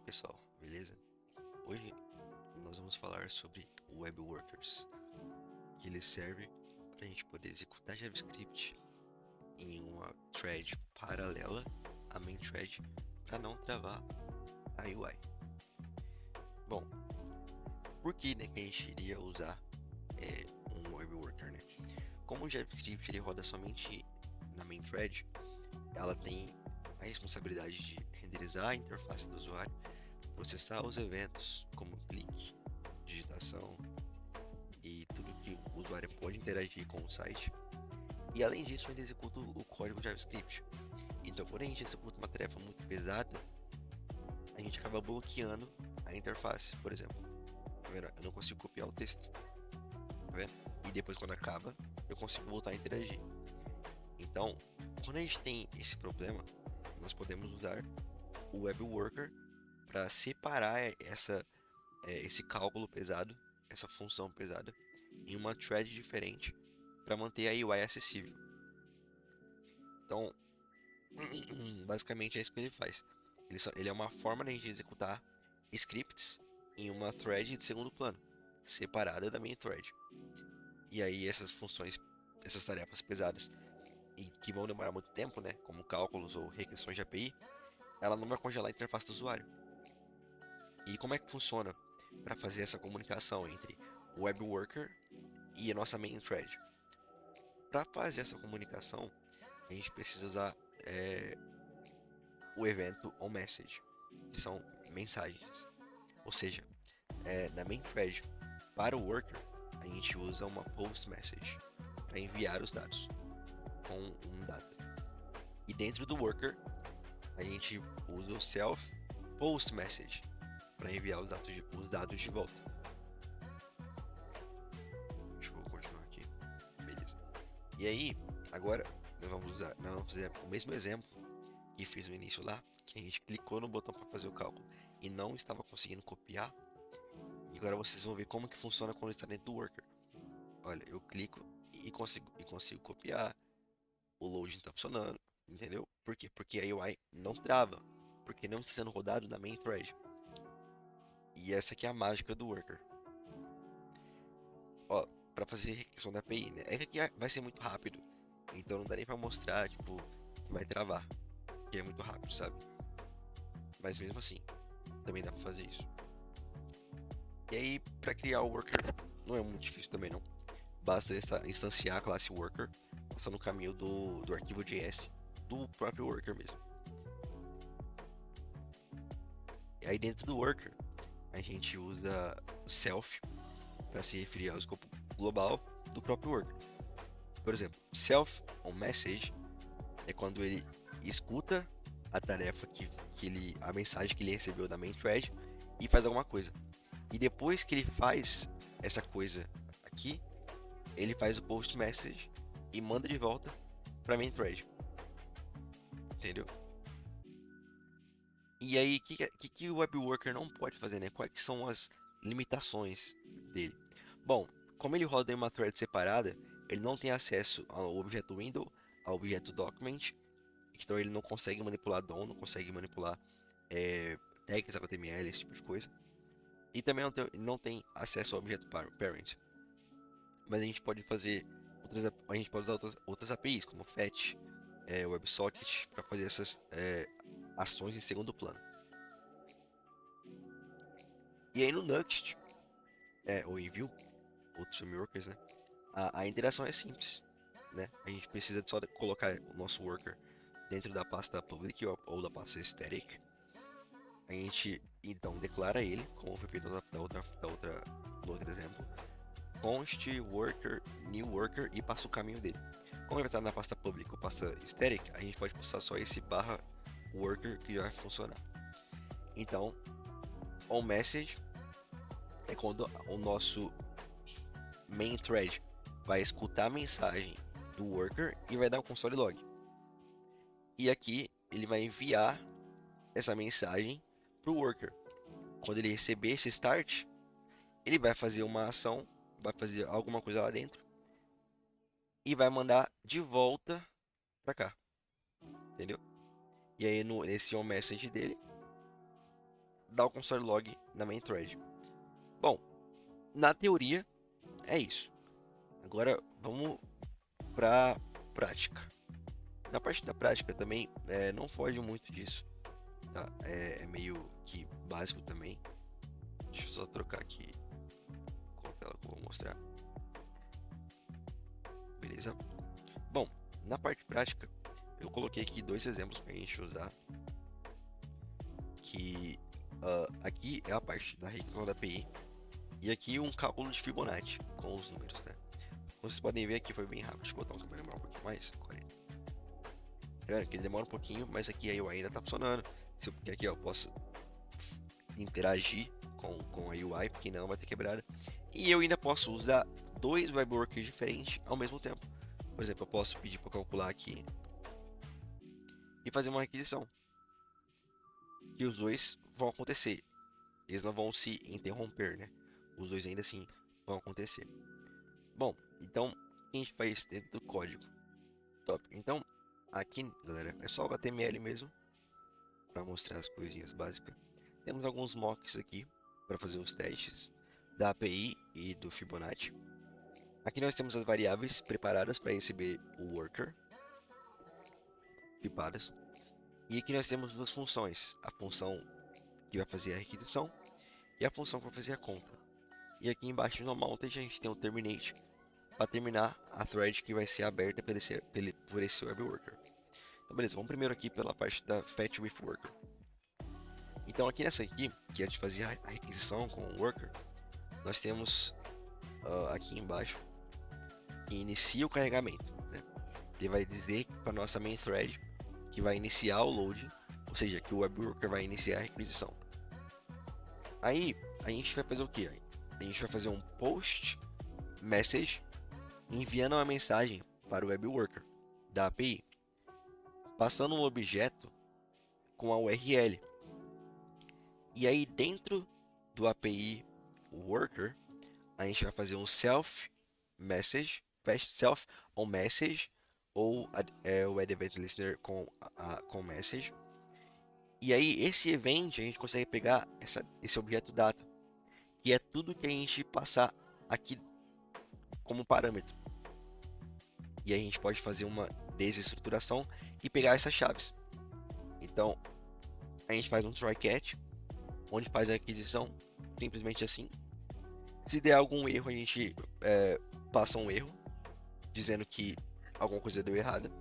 pessoal, beleza? Hoje nós vamos falar sobre Web Workers, que ele serve para a gente poder executar JavaScript em uma thread paralela à main thread para não travar a UI. Bom, por que, que a gente iria usar um Web Worker, né? Como o JavaScript ele roda somente na main thread, ela tem a responsabilidade de renderizar a interface do usuário, processar os eventos como clique, digitação e tudo que o usuário pode interagir com o site. E além disso, ainda executa o código JavaScript. Então, quando a gente executa uma tarefa muito pesada, a gente acaba bloqueando a interface, por exemplo. Tá vendo? Eu não consigo copiar o texto, tá vendo? E depois, quando acaba, eu consigo voltar a interagir. Então, quando a gente tem esse problema, nós podemos usar o Web Worker para separar esse cálculo pesado, essa função pesada, em uma thread diferente para manter a UI acessível. Então, basicamente é isso que ele faz. Ele é uma forma de a gente executar scripts em uma thread de segundo plano, separada da main thread. E aí essas funções, essas tarefas pesadas e que vão demorar muito tempo, né, como cálculos ou requisições de API, ela não vai congelar a interface do usuário. E como é que funciona para fazer essa comunicação entre o web worker e a nossa main thread? Para fazer essa comunicação, a gente precisa usar o evento onMessage, que são mensagens. Ou seja, na main thread, para o worker, a gente usa uma post message para enviar os dados com um data. E dentro do worker, a gente usa o self post message para enviar os dados de volta. Deixa eu continuar aqui. Beleza. E aí, agora nós vamos fazer o mesmo exemplo que fiz no início lá, que a gente clicou no botão para fazer o cálculo e não estava conseguindo copiar. E agora vocês vão ver como que funciona quando está dentro do worker. Olha, eu clico e consigo copiar. O loading está funcionando, entendeu? Por quê? Porque a UI não trava, porque não está sendo rodado na main thread. E essa aqui é a mágica do worker. Ó, para fazer requisição da API, né? É que aqui vai ser muito rápido, então não dá nem para mostrar, tipo, que vai travar, que é muito rápido, sabe? Mas mesmo assim, também dá para fazer isso. E aí, para criar o worker, não é muito difícil também não. Basta instanciar a classe worker, passando o caminho do arquivo JS do próprio worker mesmo. E aí dentro do worker, a gente usa o self para se referir ao escopo global do próprio worker. Por exemplo, self on message é quando ele escuta a tarefa a mensagem que ele recebeu da main thread e faz alguma coisa. E depois que ele faz essa coisa aqui, ele faz o post message e manda de volta para main thread. Entendeu? E aí, que o web worker não pode fazer, né? Quais são as limitações dele? Bom, como ele roda em uma thread separada, ele não tem acesso ao objeto window, ao objeto document, então ele não consegue manipular DOM, não consegue manipular tags HTML, esse tipo de coisa. E também não tem acesso ao objeto parent. Mas a gente pode fazer a gente pode usar outras APIs, como Fetch, WebSocket, para fazer essas ações em segundo plano. E aí no Next, ou em Vue, outros frameworks, né? A interação é simples, né? A gente precisa só colocar o nosso worker dentro da pasta public ou da pasta static. A gente então declara ele, como foi feito no outro exemplo, const worker new worker e passa o caminho dele. Como ele vai estar na pasta public ou pasta static, a gente pode passar só esse barra worker que vai funcionar. Então, onMessage é quando o nosso main thread vai escutar a mensagem do worker e vai dar um console log. E aqui ele vai enviar essa mensagem para o worker. Quando ele receber esse start, ele vai fazer uma ação, vai fazer alguma coisa lá dentro e vai mandar de volta para cá, entendeu? E aí nesse onMessage dele dar o console log na main thread. Bom, na teoria é isso. Agora vamos para prática. Na parte da prática também não foge muito disso, tá? É meio que básico também. Deixa eu só trocar aqui qual tela que eu vou mostrar. Beleza? Bom, na parte prática eu coloquei aqui 2 exemplos para a gente usar. Que aqui é a parte da requisição da API e aqui um cálculo de Fibonacci com os números, né? Como vocês podem ver aqui foi bem rápido. Deixa eu botar um câmera um pouquinho mais, 40. Tá vendo que ele demora um pouquinho, mas aqui a UI ainda tá funcionando. Porque aqui eu posso interagir com a UI, porque não vai ter quebrada. E eu ainda posso usar 2 webworkers diferentes ao mesmo tempo. Por exemplo, eu posso pedir para calcular aqui e fazer uma requisição. Que os dois vão acontecer. Eles não vão se interromper, né? Os dois ainda assim vão acontecer. Bom, então o que a gente faz dentro do código? Top. Então, aqui, galera, é só o HTML mesmo para mostrar as coisinhas básicas. Temos alguns mocks aqui para fazer os testes da API e do Fibonacci. Aqui nós temos as variáveis preparadas para receber o worker, tipadas. E aqui nós temos 2 funções, a função que vai fazer a requisição e a função que vai fazer a conta. E aqui embaixo no Mounted a gente tem o Terminate para terminar a thread que vai ser aberta por esse web worker. Então beleza, vamos primeiro aqui pela parte da Fetch with Worker. Então aqui nessa aqui, que é de fazer a requisição com o worker, nós temos aqui embaixo que inicia o carregamento, né? Ele vai dizer para nossa main thread que vai iniciar o loading, ou seja, que o web worker vai iniciar a requisição. Aí a gente vai fazer o que? A gente vai fazer um post message enviando uma mensagem para o web worker da API, passando um objeto com a URL. E aí dentro do API worker, a gente vai fazer um self message, self on message ou o add event listener com message. E aí esse event a gente consegue pegar esse objeto data, que é tudo que a gente passar aqui como parâmetro. E aí a gente pode fazer uma desestruturação e pegar essas chaves. Então a gente faz um try catch, onde faz a aquisição, simplesmente assim. Se der algum erro, a gente passa um erro, dizendo que alguma coisa deu errada.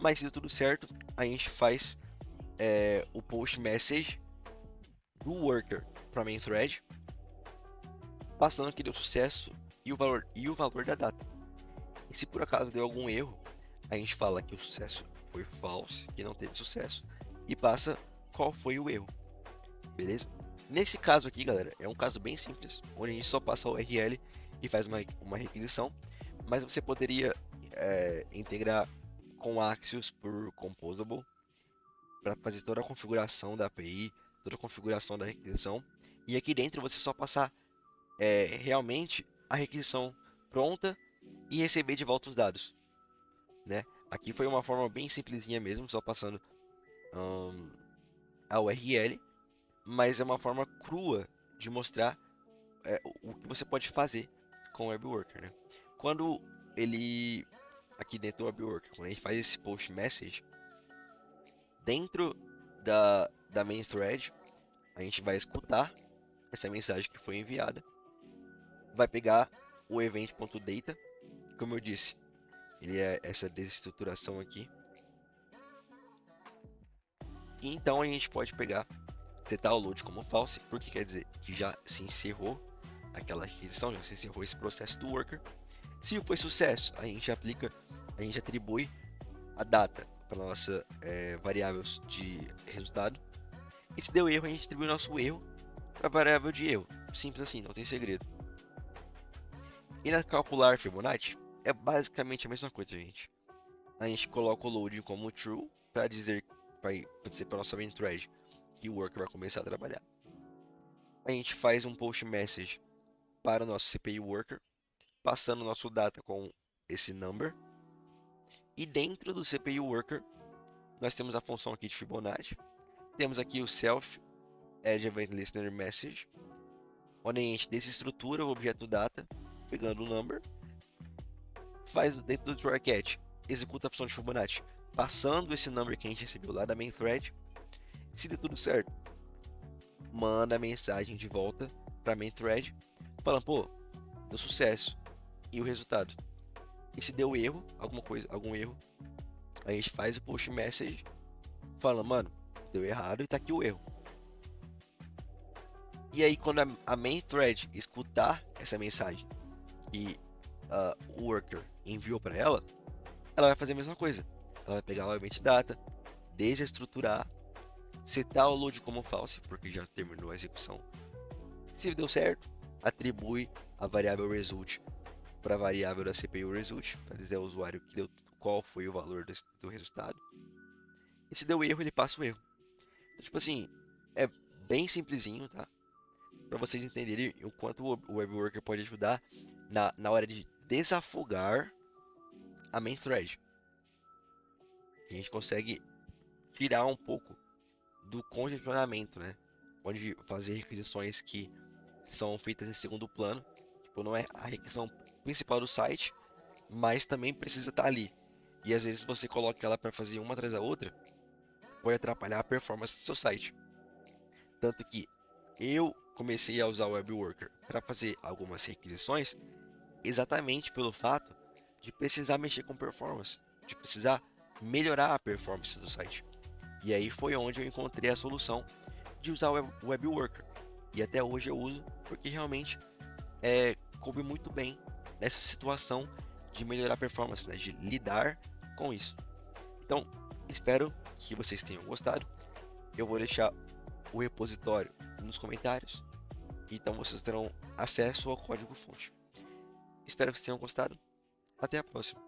Mas se deu tudo certo, a gente faz o post message do worker para main thread, passando que deu sucesso e o valor da data. E se por acaso deu algum erro, a gente fala que o sucesso foi false, que não teve sucesso, e passa qual foi o erro. Beleza? Nesse caso aqui, galera, é um caso bem simples, onde a gente só passa o URL e faz uma requisição, mas você poderia integrar com Axios por Composable para fazer toda a configuração da API, toda a configuração da requisição, e aqui dentro você só passar realmente a requisição pronta e receber de volta os dados, né? Aqui foi uma forma bem simplesinha mesmo, só passando a URL, mas é uma forma crua de mostrar o que você pode fazer com o web worker, né? Quando ele aqui dentro do web worker, quando a gente faz esse post message dentro da main thread, a gente vai escutar essa mensagem que foi enviada, vai pegar o event.data, como eu disse, ele é essa desestruturação aqui, e então a gente pode pegar, setar o load como false, porque quer dizer que já se encerrou aquela requisição, já se encerrou esse processo do worker. Se foi sucesso, a gente atribui a data para nossa variável de resultado. E se deu erro, a gente atribui o nosso erro para a variável de erro. Simples assim, não tem segredo. E na calcular Fibonacci, é basicamente a mesma coisa, gente. A gente coloca o loading como true para dizer para nossa main thread que o worker vai começar a trabalhar. A gente faz um post message para o nosso CPI worker, passando o nosso data com esse number. E dentro do CPI worker, nós temos a função aqui de Fibonacci. Temos aqui o self Add Event Listener Message, onde a gente desestrutura o objeto data, pegando o number, faz dentro do try catch, executa a função de Fibonacci, passando esse number que a gente recebeu lá da main thread. Se deu tudo certo, manda a mensagem de volta para main thread, falando, pô, deu sucesso, e o resultado. E se deu erro, algum erro, a gente faz o push message, falando, mano, deu errado e tá aqui o erro. E aí, quando a main thread escutar essa mensagem que o worker enviou para ela vai fazer a mesma coisa. Ela vai pegar o event data, desestruturar, setar o load como false, porque já terminou a execução. Se deu certo, atribui a variável result para a variável da CPU result, para dizer ao usuário qual foi o valor do resultado. E se deu erro, ele passa o erro. Então, tipo assim, é bem simplesinho, tá? Para vocês entenderem o quanto o Web Worker pode ajudar na hora de desafogar a main thread. A gente consegue tirar um pouco do congestionamento, né? Onde fazer requisições que são feitas em segundo plano, tipo, não é a requisição principal do site, mas também precisa estar ali. E às vezes você coloca ela para fazer uma atrás da outra, pode atrapalhar a performance do seu site. Tanto que eu comecei a usar o Web Worker para fazer algumas requisições exatamente pelo fato de precisar mexer com performance, de precisar melhorar a performance do site. E aí foi onde eu encontrei a solução de usar o Web Worker. E até hoje eu uso porque realmente coube muito bem nessa situação de melhorar a performance, né? De lidar com isso. Então, espero que vocês tenham gostado. Eu vou deixar o repositório nos comentários. Então vocês terão acesso ao código fonte. Espero que vocês tenham gostado. Até a próxima.